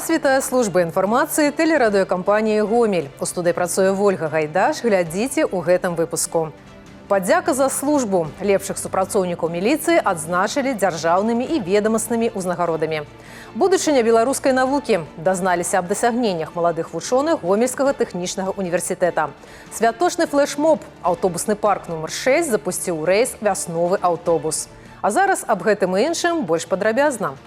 Вас вітае служба інфармацыі тэлерадыёкампаніі «Гомель». У студыі працуе Вольга Гайдаш. Глядзіце ў гэтым выпуску. Падзяка за службу. Лепшых супрацоўнікаў міліцыі адзначылі дзяржаўнымі і ведамаснымі ўзнагародамі. Будучыня беларускай навукі. Дазналіся аб дасягненнях маладых вучоных Гомельскага тэхнічнага універсітэта. Святочны флэшмоб. Аўтобусны парк нумар 6 запусціў рэйс «Вясновы аўтобус». А зараз аб гэтым і іншым больш падрабязна.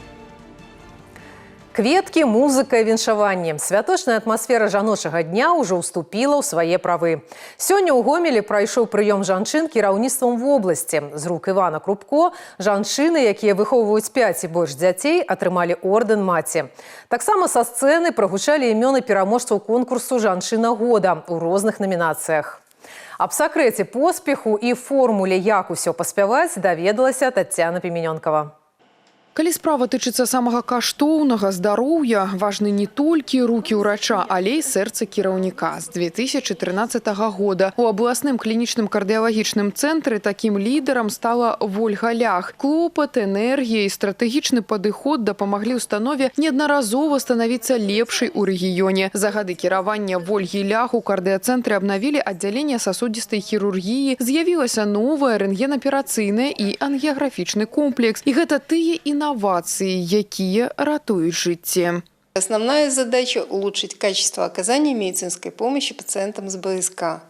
Кветкі, музыка і віншаванне. Святочная атмасфера жаночага дня ўжо ўступіла ў свае правы. Сёння ў Гомелі прайшоў прыём жанчын кіраўніцтвам вобласці. З рук Івана Крупко жанчыны, якія выхоўваюць 5 і больш дзяцей, атрымалі ордэн маці. Таксама са сцэны прагучалі імёны пераможцаў конкурсу «Жанчына года» у розных намінацыях. Аб сакрэце поспеху і формуле, як усё паспяваць, даведалася Таццяна Піменёнкава. Калі справа тычыцца самага каштоўнага здароўя, важны не толькі рукі ўрача, але і сэрца кіраўніка. З 2013 года у абласным клінічным кардыялагічным цэнтры такім лідарам стала Вольга Лях. Клопат, энергія і стратэгічны падыход дапамаглі ўстанове неаднаразова станавіцца лепшай у рэгіёне. За гады кіравання Вольгі Лях у кардыяцэнтры абнавілі аддзяленне сасудзістай хірургіі, з'явілася новая рэнтгенаперацыйная і ангіяграфічны комплекс. І гэта тыя инновации, якія ратуют жыцці. Основная задача – улучшить качество оказания медицинской помощи пациентам с БСК.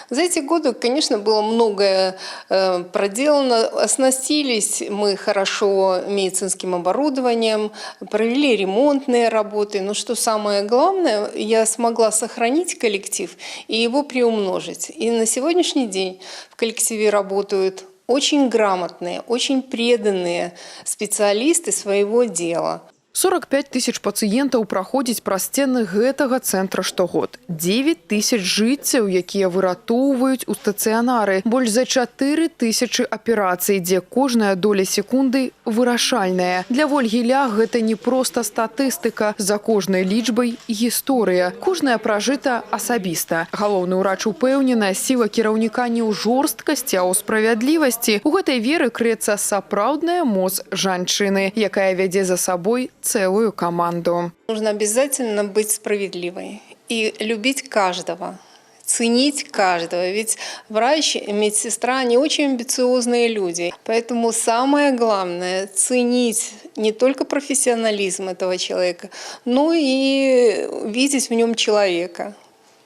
За эти годы, конечно, было многое проделано. Оснастились мы хорошо медицинским оборудованием, провели ремонтные работы. Но что самое главное, я смогла сохранить коллектив и его приумножить. И на сегодняшний день в коллективе работают очень грамотные, очень преданные специалисты своего дела. 45 тысяч пацыентаў праходзіць праз сцены гэтага цэнтра штогод. 9 тысяч жыццяў, якія выратоўваюць у стацыянары. Больш за 4 тысячы аперацый, дзе кожная доля секунды вырашальная. Для Вольгі Лях гэта не проста статыстыка. За кожнай лічбай гісторыя. Кожная пражыта асабіста. Галоўны ўрач упэўнена, сіла кіраўніка не ў жорсткасці, а ў справядлівасці. У гэтай веры крыецца сапраўдная моц жанчыны, якая вядзе за сабой целую команду. Нужно обязательно быть справедливой и любить каждого, ценить каждого. Ведь врач и медсестра не очень амбициозные люди. Поэтому самое главное – ценить не только профессионализм этого человека, но и видеть в нем человека.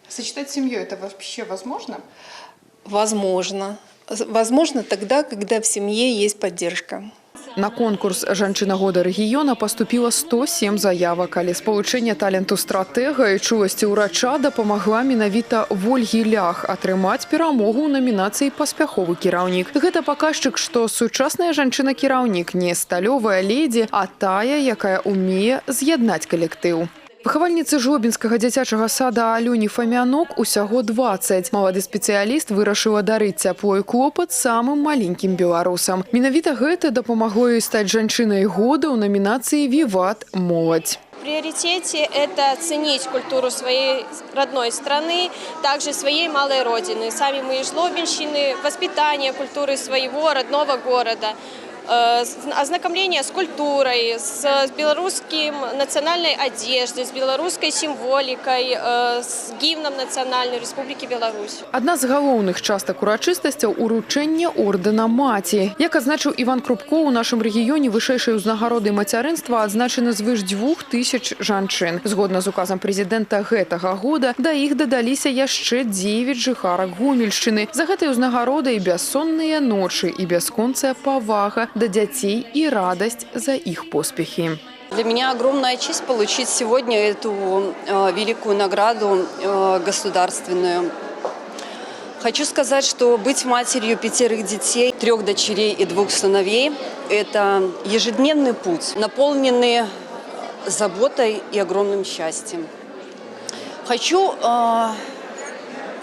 Сочетать семью – это вообще возможно? Возможно. Возможно тогда, когда в семье есть поддержка. На конкурс «Жанчына года» рэгіёна паступіла 107 заявак, але спалучэнне таленту стратэга і чуласці ўрача дапамагла менавіта Вольгі Лях атрымаць перамогу ў намінацыі «Паспяховы кіраўнік». Гэта паказчык, што сучасная жанчына-кіраўнік не сталёвая ледзі, а тая, якая умее з'яднаць калектыў. Выхавальніцы жлобінскага дзіцячага сада Алёне Фамянок усяго 20. Малады спецыяліст вырашыла дарыць цяпло і клопат самым маленькім беларусам. Менавіта гэта дапамагло ёй стаць жанчынай года ў намінацыі «Віват моладзь». В приоритете это ценить культуру своей родной страны, также своей малой родины. Сами мы из Жлобинщины, воспитание культуры своего родного города. Ознакомление с культурой, с белорусским национальной одеждой, с белорусской символикой, с гимном Национальной Республики Беларусь. Одна з галоўных частак урачыстасцяў – уручэнне ордэна маці. Як адзначыў Іван Крупко, у нашым рэгіёне вышэйшай узнагародай мацярынства адзначаны звыш 2000 жанчын. Згодна з указам прэзідэнта гэтага года, да іх дадаліся яшчэ 9 жыхарак Гомельшчыны. За гэтай узнагародай бяссонныя ночы і бясконцая павага до детей и радость за их поспехи. Для меня огромная честь получить сегодня эту великую награду государственную. Хочу сказать, что быть матерью 5 детей, 3 дочерей и 2 сыновей – это ежедневный путь, наполненный заботой и огромным счастьем. Хочу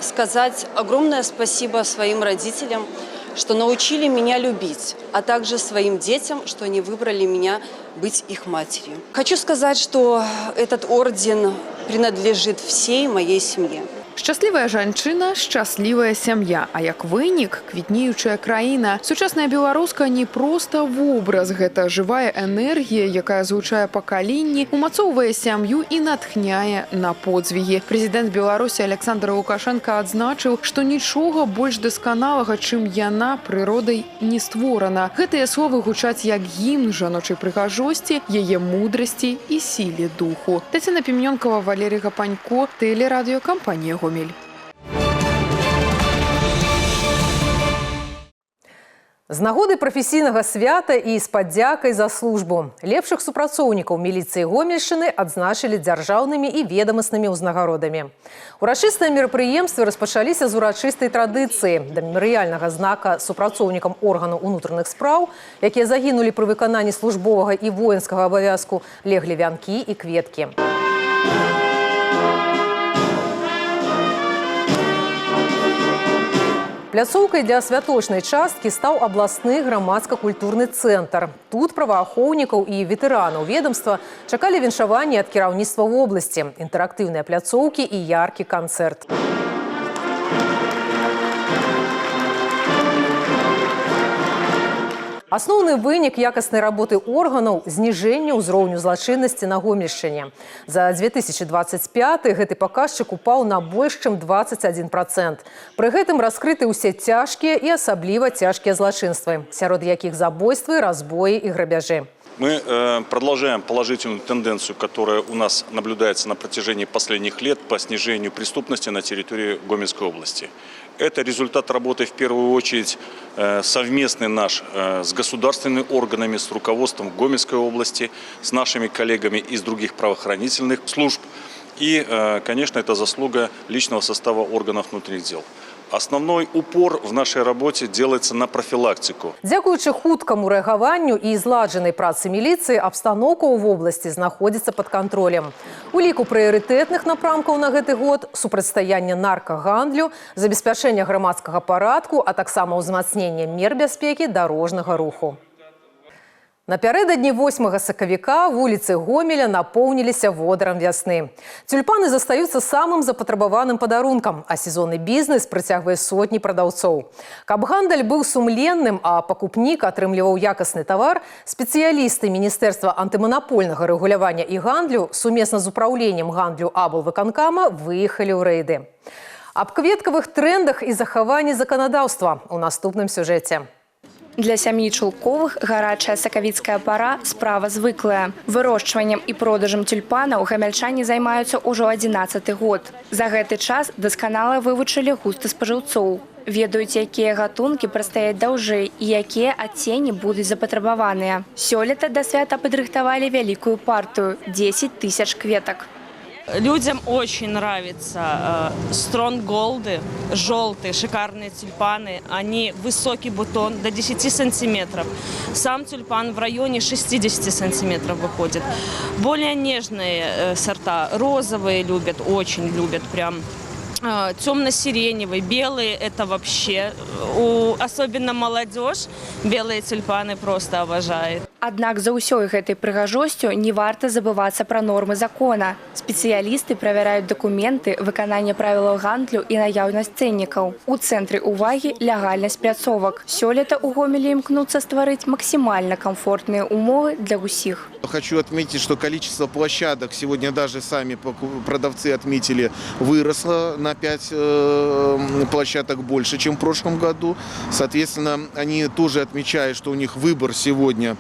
сказать огромное спасибо своим родителям, что научили меня любить, а также своим детям, что они выбрали меня быть их матерью. Хочу сказать, что этот орден принадлежит всей моей семье. Шчаслівая жанчына, шчаслівая сям'я, а як вынік – квітнеючая краіна. Сучасная беларуска не проста вобраз, гэта жывая энергія, якая злучае пакаленні, умацоўвае сям'ю і натхняе на подзвігі. Прэзідэнт Беларусі Александр Лукашенко адзначыў, што нічога больш дасканалага, чым яна, прыродай не створана. Гэтыя словы гучаць як гімн жаночай прыгажосці, яе мудрасці і сіле духу. Тацяна Пімёнкова, Валерий Гапанько, тэлерадыёкампанія «Гомель». З нагоды прафесійнага свята і з падзякай за службу лепшых супрацоўнікаў міліцыі Гомельшчыны адзначылі дзяржаўнымі і ведамаснымі ўзнагародамі. Урачыстыя мерапрыемствы распачаліся з урачыстай традыцыі да мемарыяльнага знака супрацоўнікам органаў унутраных спраў, якія загінулі пры выкананні службовага і воінскага абавязку, леглі вянкі і кветкі. Пляцоўкай для святочнай часткі стаў абласны грамадска-культурны цэнтр. Тут праваахоўнікаў і ветэранаў ведомства чакалі віншаванні ад кіраўніцтва вобласці, інтэрактыўныя пляцоўкі і яркі канцэрт. Асноўны вынік якаснай работы органаў – зніжэнне ўзроўню злачыннасці на Гомельшчыне. За 2025 гэты паказчык упаў на больш чым 21%. Пры гэтым раскрыты ўсе цяжкія і асабліва цяжкія злачынствы, сярод якіх забойствы, разбоі і грабяжы. Мы продолжаем положительную тенденцию, которая у нас наблюдается на протяжении последних лет по снижению преступности на территории Гомельской области. Это результат работы, в первую очередь, совместный наш с государственными органами, с руководством Гомельской области, с нашими коллегами из других правоохранительных служб. И, конечно, это заслуга личного состава органов внутренних дел. Основной упор в нашей работе делается на профилактику. Дзякуючы хуткаму рэагаванню і зладжанай працы міліцыі абстаноўка ў вобласці знаходзіцца пад кантролем. У ліку прыярытэтных напрамкаў на гэты год супрацьстаянне наркагандлю, забеспячэнне грамадскага парадку, а таксама ўзмацненне мер бяспекі дарожнага руху. Напярэдадні 8 сакавіка вуліцы Гомеля напоўніліся водарам вясны. Тюльпаны застаюцца самым запатрабаваным падарункам, а сезонны бізнес прыцягвае сотні прадаўцоў. Каб гандаль быў сумленным, а пакупнік атрымліваў якасны тавар, спецыялісты Міністэрства антыманапольнага рэгулявання і гандлю сумесна з упраўленнем гандлю аблвыканкама выехалі ў рэйды. Аб кветкавых трэндах і захаванні заканадаўства у наступным сюжэце. Для сям'і Чулковых гарачая сакавіцкая пара – справа звыклая. Вырошчваннем і продажам тюльпанаў гамяльчане займаюцца ўжо 11-й год. За гэты час дасканала вывучылі густы спажыўцоў. Ведаюць, якія гатункі прастаяць даўжэй і якія адценні будуць запатрабаваныя. Сёлета да свята падрыхтавалі вялікую партыю – 10 тысяч кветак. Людям очень нравятся стронголды, желтые, шикарные тюльпаны. Они высокий бутон до 10 сантиметров. Сам тюльпан в районе 60 сантиметров выходит. Более нежные сорта, розовые любят, очень любят прям. Темно-сиреневый, белые – это вообще, особенно молодежь, белые тюльпаны просто обожает. Аднак за ўсёй гэтай прыгажосцю не варта забывацца пра нормы закона. Спецыялісты правяраюць дакументы, выкананне правілаў гандлю і наяўнасць цэннікаў. У цэнтры ўвагі легальнасць пляцовак. Сёлета ў Гомелі імкнуцца стварыць максимально комфортные умовы для усіх. Хочу отметить, что количество площадок сегодня даже сами продавцы отметили выросло на 5 площадок больше, чем в прошлом году. Соответственно, они тоже отмечают, что у них выбор сегодня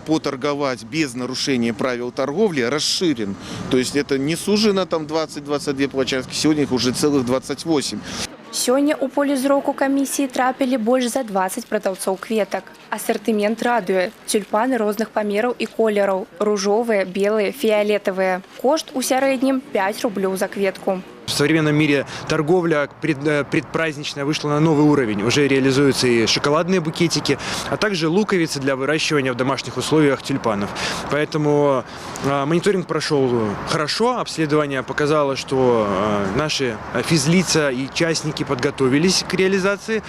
поторговать без нарушения правил торговли расширен. То есть это не сужено там 20-22 площадки, сегодня их уже целых 28. Сёння ў поле зроку камісіі трапілі больш за 20 прадаўцоў кветак. Асартымент радуе. Тюльпаны розных памераў і колераў. Ружовыя, белыя, фіялетавыя. Кошт у сярэднім 5 рублёў за кветку. В современном мире торговля предпраздничная вышла на новый уровень. Уже реализуются и шоколадные букетики, а также луковицы для выращивания в домашних условиях тюльпанов. Поэтому мониторинг прошел хорошо. Обследование показало, что наши физлица и частники подготовились к реализации.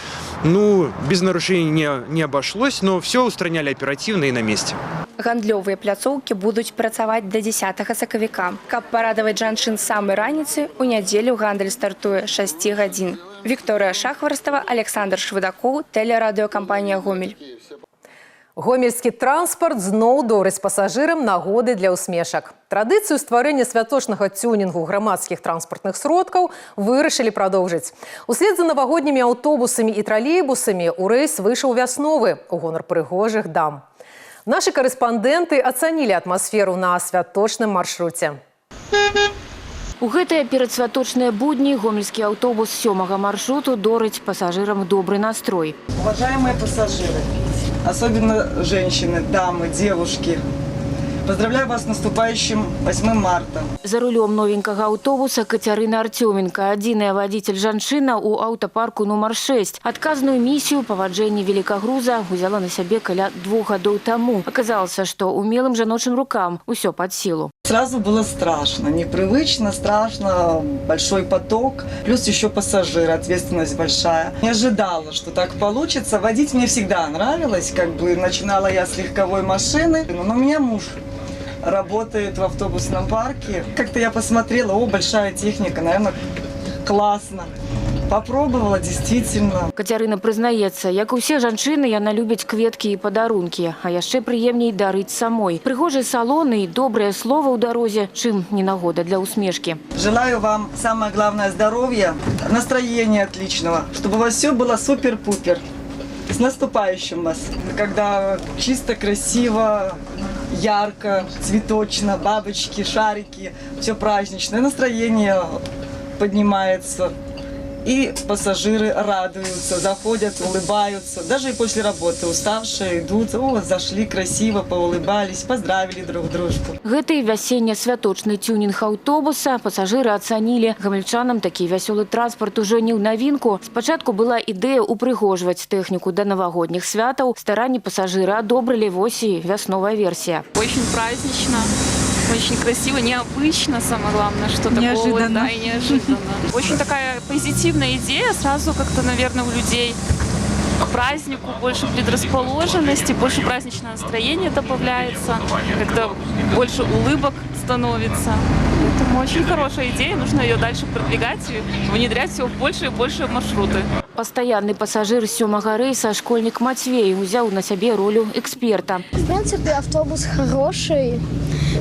Ну, без нарушений не обошлось, но все устраняли оперативно и на месте. Гандлёвыя пляцоўкі будуць працаваць да 10 сакавіка. Каб парадаваць жанчын з самай раніцы, у нядзелю гандаль стартуе 6 гадзін. Вікторыя Шахварстава, Александр Швыдакоў, тэлерадыёкампанія «Гомель». Гомельскі транспарт зноў дорыць пасажырам нагоды для усмешак. Традыцыю стварэння святочнага тюнінгу грамадскіх транспартных сродкаў вырашылі прадоўжыць. Услед за навагоднімі аўтобусамі і тралейбусамі ў рэйс выйшаў вясновы у гонар прыгожых дам. Нашы карэспандэнты ацанілі атмасферу на святочным маршруце. У гэтыя перадсвяточныя будні гомельскі аўтобус 7-га маршруту дорыць пассажирам добрый настрой. Уважаемые пассажиры, особенно женщины, дамы, девушки, поздравляю вас с наступающим 8 марта. За рулем новенького автобуса Катерина Артеменко, адзіная водитель-жанчына у аўтапарку нумар 6. Адказную миссию по ваджэнні великогруза взяла на себе каля 2 гадоў тому. Оказалось, что умелым жаночым рукам усё под силу. Сразу было страшно, непривычно, страшно, большой поток, плюс еще пассажиры, ответственность большая. Не ожидала, что так получится. Водить мне всегда нравилось, начинала я с легковой машины, но у меня муж работает в автобусном парке. Как-то я посмотрела, большая техника, наверное, классно. Попробовала, действительно. Катерина прызнаецца, як і ўсе жанчыны, яна любіць кветкі і падарункі, а яшчэ прыемней дарыць самой. Прыгожыя салоны і добрыя слова ў дарозе, чым не нагода для усмешкі. Желаю вам, самое главное, здоровья, настроения отличного, чтобы у вас все было супер-пупер. С наступающим вас. Когда чисто, красиво, ярко, цветочно, бабочки, шарики, все праздничное, настроение поднимается. И пассажиры радуются, заходят, улыбаются. Даже и после работы уставшие идут, зашли красиво, поулыбались, поздравили друг дружку. Гэты вясенне-святочны тюнінг аўтобуса пасажыры ацанілі. Гамельчанам такі вясёлы транспорт ужо не ў навінку. Спачатку была ідэя упрыгожваць тэхніку да навагодніх святаў. Старанні пасажыры адобрылі, вось і вясновая версія. Очень празднично. Очень красиво, необычно, самое главное, что такое, да, и неожиданно. Очень такая позитивная идея, сразу как-то, наверное, у людей к празднику больше предрасположенности, больше праздничное настроение добавляется, как-то больше улыбок становится. Поэтому очень хорошая идея, нужно ее дальше продвигать и внедрять все в больше и больше маршруты. Постоянный пассажир 7-го рейса, школьник Матвей, взял на себе роль эксперта. В принципе, автобус хороший,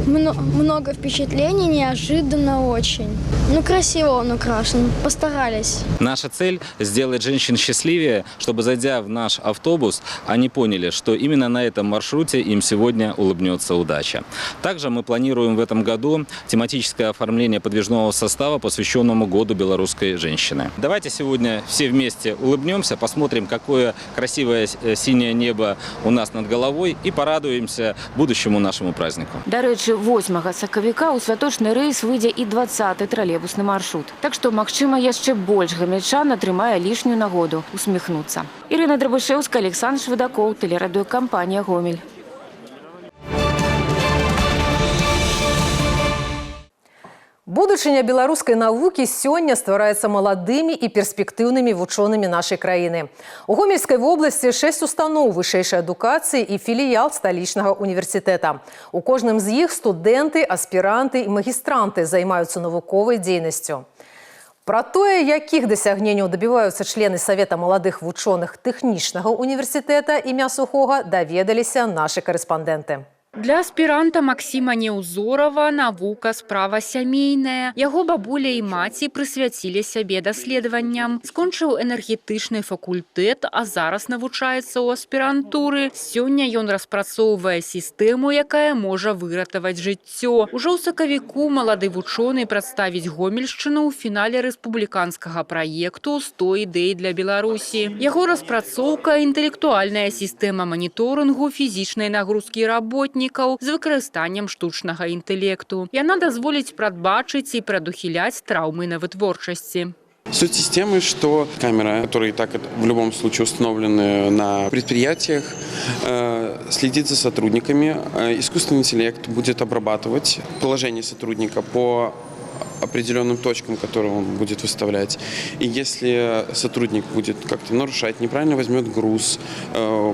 много впечатлений, неожиданно очень. Красиво он украшен, постарались. Наша цель – сделать женщин счастливее, чтобы, зайдя в наш автобус, они поняли, что именно на этом маршруте им сегодня улыбнется удача. Также мы планируем в этом году тематическое оформление подвижного состава, посвященному Году белорусской женщины. Давайте сегодня все вместе улыбнемся, посмотрим, какое красивое синее небо у нас над головой и порадуемся будущему нашему празднику. До речі, 8-го сакавіка у святочны рэйс выйдзе і 20-й тралейбусны маршрут. Так што, магчыма, яшчэ больш гамельчан атрымае лішнюю нагоду усміхнуцца. Ірына Драбышэўская, Александр Швыдакоў, тэлерадыёкампанія «Гомель». Будучыня беларускай навукі сёння ствараецца маладымі і перспектыўнымі вучонымі нашай краіны. У Гомельскай вобласці 6 устаноў вышэйшай адукацыі і філіял сталічнага універсітэта. У кожным з іх студэнты, аспіранты і магістранты займаюцца навуковай дзейнасцю. Пра тое, якіх дасягненняў дабіваюцца члены Савета маладых вучоных тэхнічнага універсітэта імя Сухога, даведаліся нашы карэспандэнты. Для аспіранта Максима Неўзорава навука справа сямейная. Яго бабуля і маці прысвяцілі сябе даследаванням. Скончыў энергетычны факультэт, а зараз навучаецца ў аспірантуры. Сёння ён распрацоўвае сістэму, якая можа выратаваць жыццё. Ужо ў сакавіку малады вучоны прадставіць Гомельшчыну ў фінале рэспубліканскага праекту «100 ідэй для Беларусі». Яго распрацоўка – інтэлектуальная сістэма маніторынгу фізічнай нагрузкі работнікаў з выкарыстаннем штучнага інтэлекту. Яна дазволіць прадбачыць і прадухіляць траўмы на вытворчасці. Суть системы, что камера, которые так в любом случае установлены на предприятиях, следит за сотрудниками. Искусственный интеллект будет обрабатывать положение сотрудника по определенным точкам, которые он будет выставлять. И если сотрудник будет как-то нарушать, неправильно возьмет груз,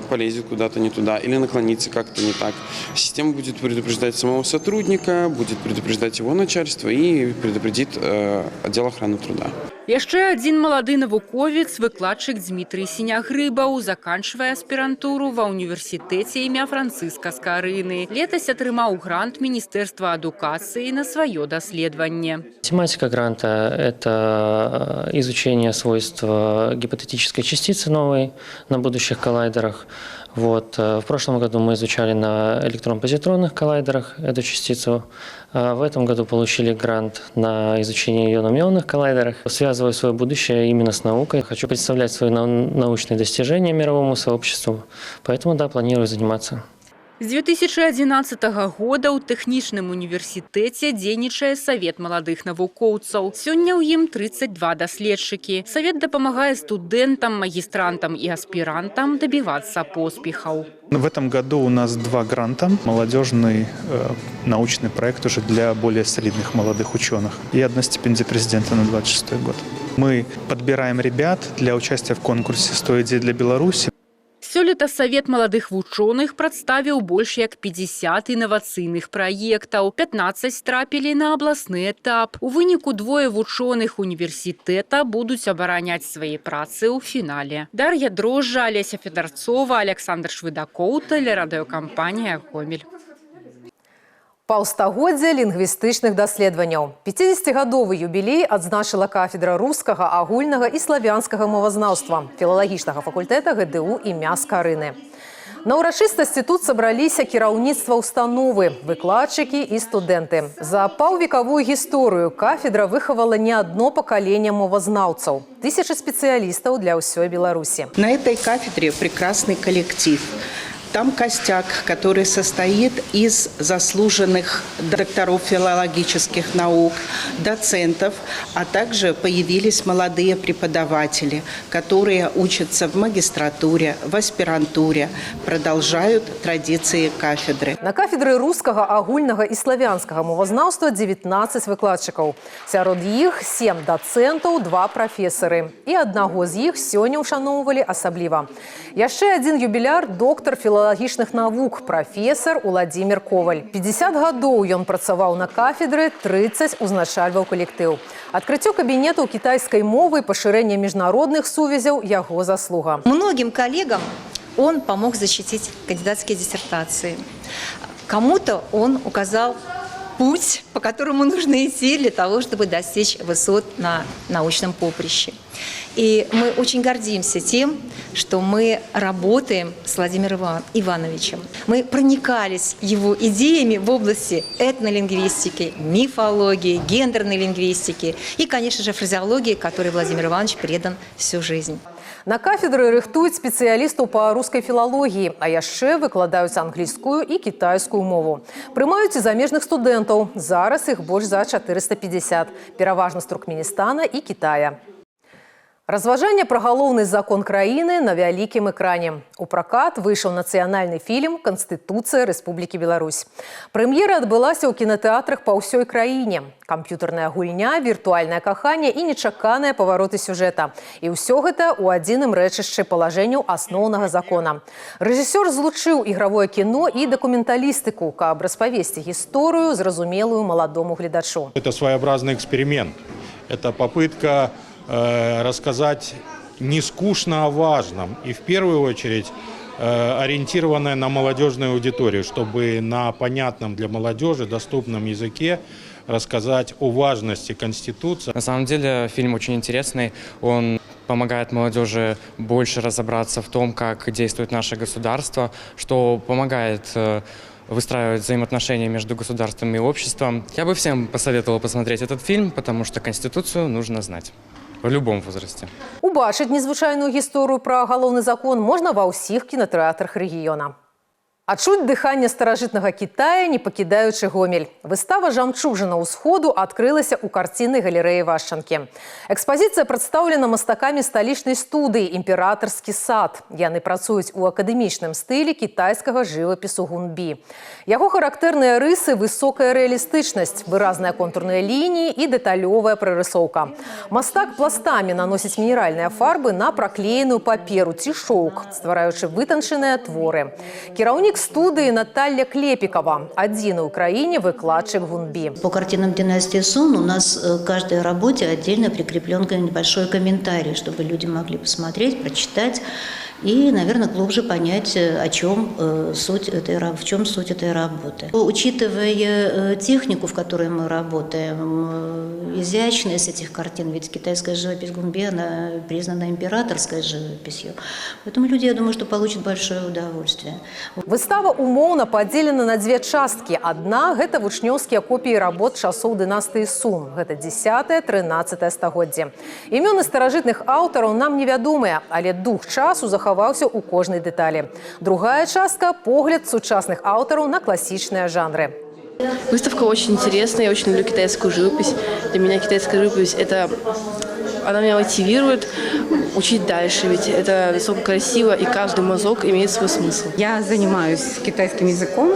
полезет куда-то не туда или наклонится как-то не так, система будет предупреждать самого сотрудника, будет предупреждать его начальство и предупредит отдел охраны труда. Яшчэ адзін малады навуковец, выкладчык Дмітрый Сінягрыбаў, заканчвае аспірантуру ва ўніверсітэце імя Францыска Скарыны. Летась атрымаў грант Міністэрства адукацыі на сваё даследаванне. Тематика гранта – это изучение свойств гипотетической частицы новой на будущих коллайдерах. В прошлом году мы изучали на электрон-позитронных коллайдерах эту частицу. В этом году получили грант на изучение ее на мионных коллайдерах. Связываю свое будущее именно с наукой. Хочу представлять свои научные достижения мировому сообществу. Поэтому, да, планирую заниматься. З 2011 года ў тэхнічным універсітэце дзейнічае Савет маладых навукоўцаў. Сёння ў ім 32 даследчыкі. Савет дапамагае студэнтам, магістрантам і аспірантам добиваться поспехаў. В этом году у нас 2 гранта. Молодежный научный проект уже для более солидных молодых ученых. И 1 стипендия президента на 26 год. Мы подбираем ребят для участия в конкурсе «100 идей для Беларуси». Сёлета Савет маладых вучоных прадставіў больш як 50 інавацыйных праектаў. 15 трапілі на абласны этап. У выніку 2 вучоных універсітэта будуць абараняць свае працы ў фінале. Дар'я Дрожжа, Алеся Федарцова, Александр Швыдакоў, тэлерадыёкампанія «Гомель». Паўстагоддзя лінгвістычных даследаванняў. 50-гадовы юбілей адзначыла кафедра рускага, агульнага і славянскага мовазнаўства філалагічнага факультэта ГДУ імя Скарыны. На ўрачыстасці тут сабраліся кіраўніцтва установы, выкладчыкі і студэнты. За паўвекавую гісторыю кафедра выхавала не одно пакаленне мовазнаўцаў. Тысячы спецыялістаў для ўсёй Беларусі. На этой кафедре прекрасный коллектив. Там костяк, который состоит из заслуженных докторов филологических наук, доцентов, а также появились молодые преподаватели, которые учатся в магистратуре, в аспирантуре, продолжают традиции кафедры. На кафедры рускага, агульнага і славянскага мовазнаўства 19 выкладчыкаў. Сярод іх 7 доцентаў, 2 прафесары. І аднаго з іх сёння ушаноўвалі асабліва. Яшчэ адзін юбіляр – доктар філалагічных навук, прафесар Уладзімір Коваль. 50 гадоў ён працаваў на кафедры, 30 узначальваў калектыў. Адкрыццё кабінетаў кітайскай мовы і пашырэнне міжнародных сувязяў – яго заслуга. Многим коллегам он помог защитить кандидатские диссертации. Кому-то он указал путь, по которому нужно идти для того, чтобы достичь высот на научном поприще. И мы очень гордимся тем, что мы работаем с Владимиром Ивановичем. Мы проникались его идеями в области этнолингвистики, мифологии, гендерной лингвистики и, конечно же, фразеологии, которой Владимир Иванович предан всю жизнь. На кафедры рыхтуюць спецыялістаў па рускай філалогіі, а яшчэ выкладаюць англійскую і кітайскую мову. Прымаюць і замежных студэнтаў. Зараз іх больш за 450, пераважна з Туркменістана і Кітая. Разважанне пра галоўны закон краіны на вялікім экране. У пракат выйшаў нацыянальны фільм «Канстытуцыя Рэспублікі Беларусь». Прэм'ера адбылася ў кінатэатрах па ўсёй краіне. Камп'ютарная гульня, віртуальнае каханне і нечаканыя павароты сюжэта. І ўсё гэта ў адзіным рэчышчы палажэнняў асноўнага закона. Рэжысёр злучыў ігравое кіно і дакументалістыку, каб распавесці гісторыю, зразумелую маладому гледачу. Это своеобразный эксперимент. Это попытка рассказать не скучно о важном и в первую очередь ориентированная на молодежную аудиторию, чтобы на понятном для молодежи, доступном языке рассказать о важности Конституции. На самом деле фильм очень интересный, он помогает молодежи больше разобраться в том, как действует наше государство, что помогает выстраивать взаимоотношения между государством и обществом. Я бы всем посоветовал посмотреть этот фильм, потому что Конституцию нужно знать. В любом возрасте. Убачыць незвычайную гісторыю пра галоўны закон можна ва ўсіх кінатэатрах рэгіёна. Адчуць дыханне старажытнага Китая, не пакідаючы Гомель. Выстава «Жамчужына ўсходу» адкрылася ў карціннай галерэі Вашчанкі. Экспазіцыя прадстаўлена мастакамі сталічнай студыі «Імператарскі сад». Яны працуюць у акадэмічным стылі кітайскага жывапісу гунбі. Яго характэрныя рысы – высокая рэалістычнасць, выразныя контурныя лініі і дэталёвая прарысоўка. Мастак пластамі наносіць мінеральныя фарбы на праклееную паперу ці шоўк, ствараючы вытанчаныя творы. Кіраўнік студии Наталья Клепикова, один в Украине выкладчик гунби. По картинам династии Сун у нас к каждой работе отдельно прикреплен небольшой комментарий, чтобы люди могли посмотреть, прочитать и, наверное, глубже понять, в чем суть этой работы. Учитывая технику, в которой мы работаем, изящность этих картин, ведь китайская живопись гунби, она признана императорской живописью, поэтому люди, я думаю, что получат большое удовольствие. Выстава умоўна падзелена на две часткі. Адна – гэта вучнёўскія копіі работ часоў дынастыі Сун. Гэта 10-13 стагоддзе. Імёны старажытных аўтараў нам невядомыя, але дух часу захаваўся ў кожнай дэталі. Другая частка – погляд сучасных аўтараў на класічныя жанры. Выставка очень интересная, я очень люблю китайскую живопись. Для меня китайская живопись она меня мотивирует учить дальше, ведь это высоко красиво, и каждый мазок имеет свой смысл. Я занимаюсь китайским языком,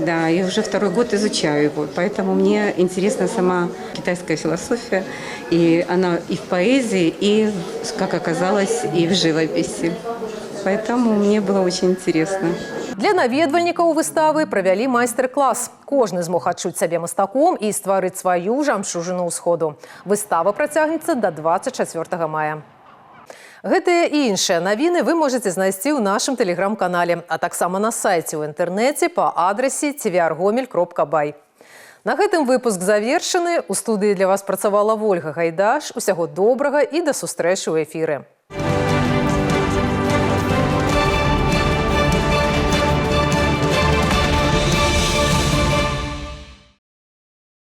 да, и уже второй год изучаю его, поэтому мне интересна сама китайская философия, и она и в поэзии, и, как оказалось, и в живописи. Поэтому мне было очень интересно. Для наведвальнікаў выставы правялі майстар-клас. Кожны змог адчуць сябе мастаком і стварыць сваю жамчужыну ўсходу. Выстава працягнецца до 24 мая. Гэтыя і іншыя навіны вы можаце знайсці ў нашым тэлеграм-канале, а таксама на сайце ў інтэрнэце па адрасе tvrgomel.by. На гэтым выпуск завершаны. У студыі для вас працавала Вольга Гайдаш. Усяго добрага і да сустрэчы ў эфіры.